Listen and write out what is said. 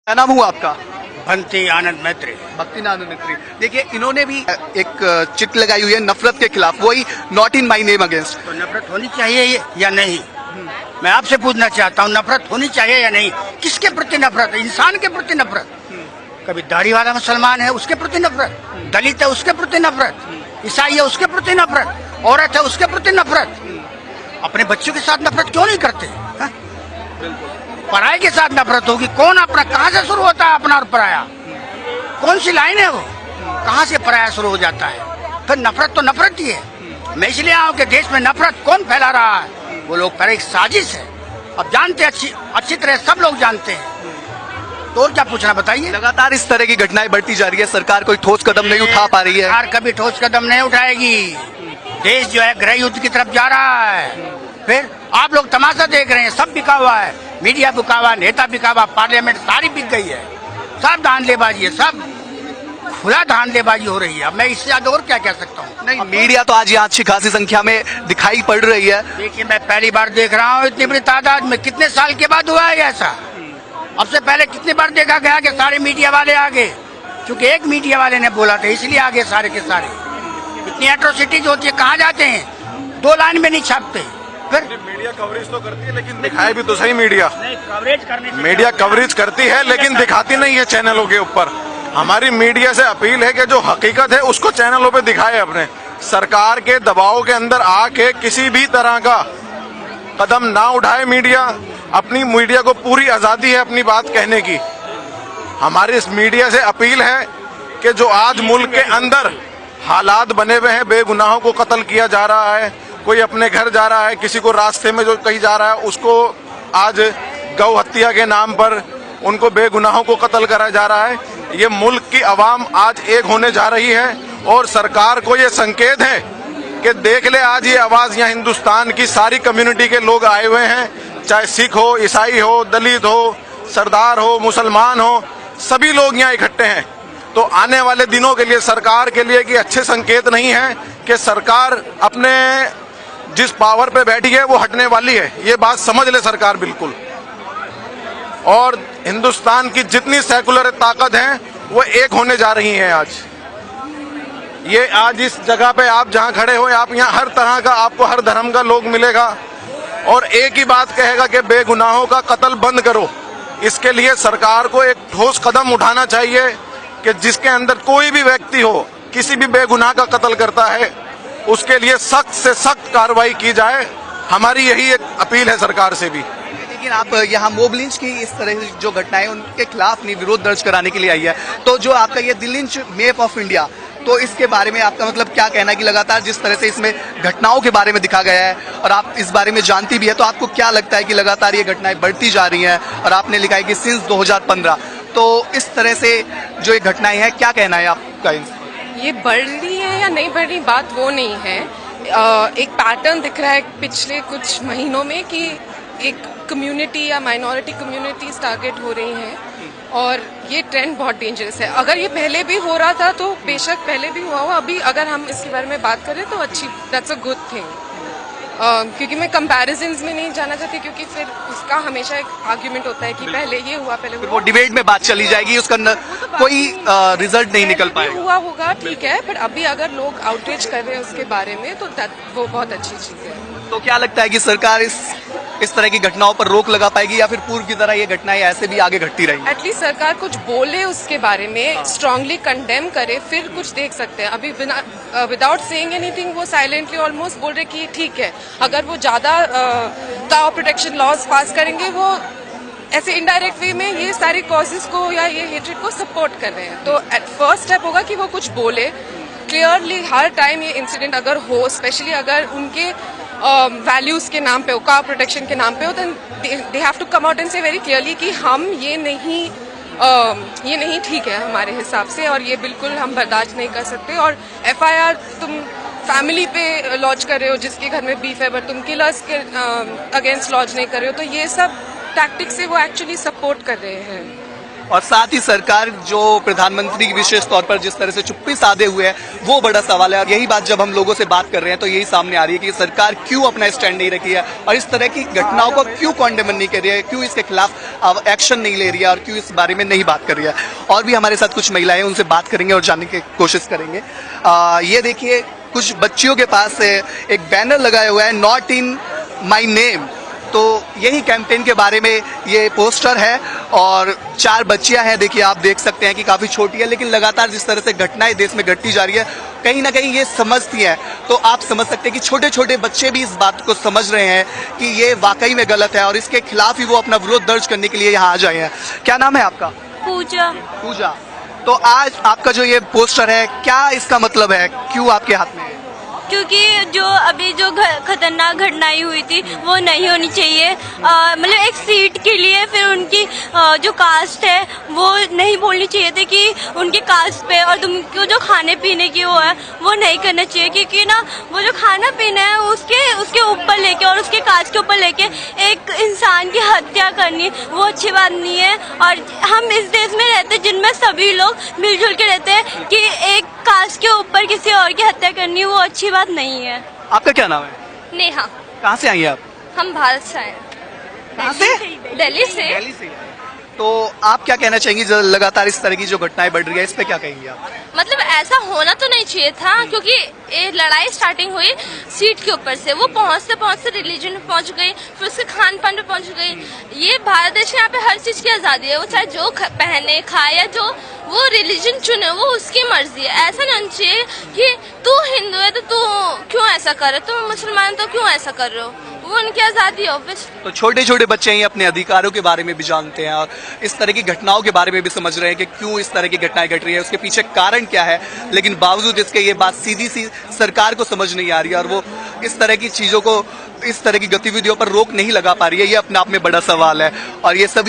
क्या नाम हुआ आपका? भक्ति आनंद मैत्री। भक्ति आनंद मैत्री। देखिए, इन्होंने भी एक चिट लगाई हुई है नफरत के खिलाफ, वही not in my name against. तो नफरत होनी चाहिए या नहीं? मैं आपसे पूछना चाहता हूँ, नफरत होनी चाहिए या नहीं? किसके प्रति नफरत? इंसान के प्रति नफरत। कभी दाढ़ी वाला मुसलमान है उसके प्रति नफरत, दलित है उसके प्रति नफरत, ईसाई है उसके प्रति नफरत, औरत है उसके प्रति नफरत। अपने बच्चों के साथ नफरत क्यों नहीं करते? पराये के साथ नफरत होगी। कौन अपना, कहाँ से शुरू होता है अपना और पराया? कौन सी लाइन है वो? कहाँ से पराया शुरू हो जाता है? फिर नफरत तो नफरत ही है। मैं इसलिए आऊँ कि देश में नफरत कौन फैला रहा है? वो लोग पर एक साजिश है। अब जानते अच्छी तरह सब लोग जानते हैं, तो और क्या पूछना बताइए। लगातार इस तरह की घटनाएं बढ़ती जा रही है, सरकार कोई ठोस कदम नहीं उठा पा रही है। सरकार कभी ठोस कदम नहीं उठाएगी। देश जो है गृह युद्ध की तरफ जा रहा है। फिर आप लोग तमाशा देख रहे हैं, सब बिका हुआ है, मीडिया बिका हुआ, नेता बिका हुआ, पार्लियामेंट सारी बिक गई है। सब धांधलेबाजी है, सब खुला धांधलेबाजी हो रही है। अब मैं इससे ज्यादा और क्या कह सकता हूँ? नहीं, मीडिया तो आज यहाँ अच्छी खासी संख्या में दिखाई पड़ रही है। देखिए, मैं पहली बार देख रहा हूँ इतनी बड़ी तादाद में। कितने साल के बाद हुआ है ऐसा? अब से पहले कितनी बार देखा गया कि सारे मीडिया वाले आगे, क्योंकि एक मीडिया वाले ने बोला था इसलिए आगे सारे के सारे। इतनी एट्रोसिटीज होती है, कहाँ जाते हैं? 2 लाइन में नहीं छापते। फिर मीडिया कवरेज तो करती है, लेकिन दिखाए भी तो सही। मीडिया कवरेज करती है लेकिन दिखाती नहीं है चैनलों के ऊपर। हमारी मीडिया से अपील है कि जो हकीकत है उसको चैनलों पे दिखाए। अपने सरकार के दबाव के अंदर आके किसी भी तरह का कदम ना उठाए मीडिया। अपनी मीडिया को पूरी आजादी है अपनी बात कहने की। हमारी इस मीडिया से अपील है कि जो आज मुल्क के अंदर हालात बने हुए हैं, बेगुनाहों को कत्ल किया जा रहा है, कोई अपने घर जा रहा है, किसी को रास्ते में जो कहीं जा रहा है उसको आज गौ हत्या के नाम पर उनको बेगुनाहों को कत्ल करा जा रहा है। ये मुल्क की आवाम आज एक होने जा रही है और सरकार को ये संकेत है कि देख ले, आज ये आवाज यहाँ हिंदुस्तान की सारी कम्युनिटी के लोग आए हुए हैं, चाहे सिख हो, ईसाई हो, दलित हो, सरदार हो, मुसलमान हो, सभी लोग यहाँ इकट्ठे हैं। तो आने वाले दिनों के लिए सरकार के लिए कि अच्छे संकेत नहीं है कि सरकार अपने जिस पावर पे बैठी है वो हटने वाली है। ये बात समझ ले सरकार बिल्कुल। और हिंदुस्तान की जितनी सेकुलर ताकत है वो एक होने जा रही है आज। ये आज इस जगह पे आप जहां खड़े हो, आप यहाँ हर तरह का, आपको हर धर्म का लोग मिलेगा और एक ही बात कहेगा कि बेगुनाहों का कत्ल बंद करो। इसके लिए सरकार को एक ठोस कदम उठाना चाहिए कि जिसके अंदर कोई भी व्यक्ति हो, किसी भी बेगुनाह का कत्ल करता है, उसके लिए सख्त से सख्त कार्रवाई की जाए। हमारी यही एक अपील है सरकार से भी। लेकिन आप यहाँ मोब लिंच की इस तरह की जो घटनाएं उनके खिलाफ नहीं विरोध दर्ज कराने के लिए आई है, तो जो आपका ये the lynch map of India, तो इसके बारे में आपका मतलब क्या कहना है कि लगातार जिस तरह से इसमें घटनाओं के बारे में दिखा गया है और आप इस बारे में जानती भी है, तो आपको क्या लगता है कि लगातार ये घटनाएं बढ़ती जा रही हैं? और आपने लिखा है कि सिंस 2015, तो इस तरह से जो ये घटनाएं हैं, क्या कहना है आपका? ये बढ़ रही है या नहीं बढ़ रही बात वो नहीं है। एक पैटर्न दिख रहा है पिछले कुछ महीनों में कि एक कम्युनिटी या माइनॉरिटी कम्युनिटीज टारगेट हो रही हैं और ये ट्रेंड बहुत डेंजरस है। अगर ये पहले भी हो रहा था तो बेशक पहले भी हुआ हो, अभी अगर हम इसके बारे में बात करें तो अच्छी, दैट्स अ गुड थिंग। क्योंकि मैं कंपैरिजन्स में नहीं जाना चाहती, क्योंकि फिर उसका हमेशा एक आर्ग्यूमेंट होता है कि पहले ये हुआ, पहले वो डिबेट में बात चली जाएगी, उसका कोई रिजल्ट नहीं निकल पाएगा। हुआ होगा ठीक है, पर अभी अगर लोग आउटरीच कर रहे हैं उसके बारे में तो वो बहुत अच्छी चीज है। तो क्या लगता है कि सरकार इस तरह की घटनाओं पर रोक लगा पाएगी या फिर पूर्व की तरह ये घटनाएं ऐसे भी आगे घटती रहेंगी? एटलीस्ट सरकार कुछ बोले उसके बारे में, स्ट्रांगली कंडेम करे, फिर कुछ देख सकते हैं। अभी विदाउट सेइंग एनीथिंग वो साइलेंटली ऑलमोस्ट बोल रहे कि ठीक है। अगर वो ज्यादा काउ प्रोटेक्शन लॉज पास करेंगे, वो ऐसे इनडायरेक्ट वे में ये सारे कॉजेस को या ये हेट्रेड को सपोर्ट कर रहे हैं। तो फर्स्ट स्टेप होगा कि वो कुछ बोले क्लियरली। हर टाइम ये इंसिडेंट अगर हो, स्पेशली अगर उनके वैल्यूज के नाम पे हो, काउ प्रोटेक्शन के नाम पे हो, then they have to come out and say very clearly कि हम ये नहीं ठीक है हमारे हिसाब से, और ये बिल्कुल हम बर्दाश्त नहीं कर सकते। और FIR तुम फैमिली पे लॉन्च कर रहे हो जिसके घर में बीफ है, बट तुम किलर्स के अगेंस्ट लॉन्च नहीं कर रहे हो, तो ये सब टैक्टिक्स से वो एक्चुअली सपोर्ट कर रहे हैं। और साथ ही सरकार जो प्रधानमंत्री विशेष तौर पर जिस तरह से चुप्पी साधे हुए है वो बड़ा सवाल है। और यही बात जब हम लोगों से बात कर रहे हैं तो यही सामने आ रही है कि सरकार क्यों अपना स्टैंड नहीं रखी है और इस तरह की घटनाओं को क्यों कॉन्डेमन नहीं कर रही है, क्यों इसके खिलाफ एक्शन नहीं ले रही है और क्यों इस बारे में नहीं बात कर रही है। और भी हमारे साथ कुछ महिलाएं, उनसे बात करेंगे और जानने की कोशिश करेंगे। ये देखिए, कुछ बच्चियों के पास एक बैनर लगाया हुआ है, नॉट इन माई नेम। तो यही कैंपेन के बारे में ये पोस्टर है और 4 बच्चियां हैं। देखिए, आप देख सकते हैं कि काफी छोटी है, लेकिन लगातार जिस तरह से घटनाएं देश में घटती जा रही है कहीं ना कहीं ये समझती है। तो आप समझ सकते हैं कि छोटे छोटे बच्चे भी इस बात को समझ रहे हैं कि ये वाकई में गलत है और इसके खिलाफ ही वो अपना विरोध दर्ज करने के लिए यहाँ आ जाए हैं। क्या नाम है आपका? पूजा। पूजा। तो आज आपका जो ये पोस्टर है, क्या इसका मतलब है, क्यों आपके हाथ में है? क्योंकि जो अभी जो खतरनाक घटनाएं हुई थी वो नहीं होनी चाहिए। मतलब एक सीट के लिए फिर उनकी जो कास्ट है वो नहीं बोलनी चाहिए थी कि उनके कास्ट पे, और तुमको जो खाने पीने की वो है वो नहीं करना चाहिए, क्योंकि ना वो जो खाना पीना है उसके ऊपर लेके और उसके कास्ट के ऊपर लेके एक इंसान की हत्या करनी वो अच्छी बात नहीं है। और हम इस देश में रहते जिनमें सभी लोग मिलजुल के रहते हैं कि एक कास्ट के ऊपर किसी और की हत्या करनी वो अच्छी बात नहीं है। आपका क्या नाम है? नेहा। कहाँ से आई हैं आप? हम भारत से आए। कहाँ से? दिल्ली से। दिल्ली से। तो आप क्या कहना चाहेंगी, जो लगातार इस तरह की जो घटनाएं बढ़ रही है, इस पे क्या कहेंगी आप? मतलब ऐसा होना तो नहीं चाहिए था, क्योंकि ये लड़ाई स्टार्टिंग हुई सीट के ऊपर से, वो पहुंचते पहुंचते रिलीजन में पहुंच गई, फिर उसके खान पान पे पहुंच गई। ये भारत देश में यहाँ पे हर चीज की आजादी है, वो चाहे जो पहने खाए या जो वो रिलीजन चुने वो उसकी मर्जी है। ऐसा नहीं होना चाहिए कि तू हिंदू है तो तू क्यों ऐसा कर रहे हो, तुम मुसलमान तो क्यों ऐसा कर रहे हो, वो उनकी आजादी है। तो छोटे छोटे बच्चे ही अपने अधिकारों के बारे में भी जानते हैं और इस तरह की घटनाओं के बारे में भी समझ रहे हैं कि क्यों इस तरह की घटनाएं घट रही है, उसके पीछे कारण क्या है, लेकिन बावजूद इसके ये बात सीधी सी सरकार को समझ नहीं आ रही है और वो इस तरह की चीजों को, इस तरह की गतिविधियों पर रोक नहीं लगा पा रही है। ये अपने आप में बड़ा सवाल है और ये सभी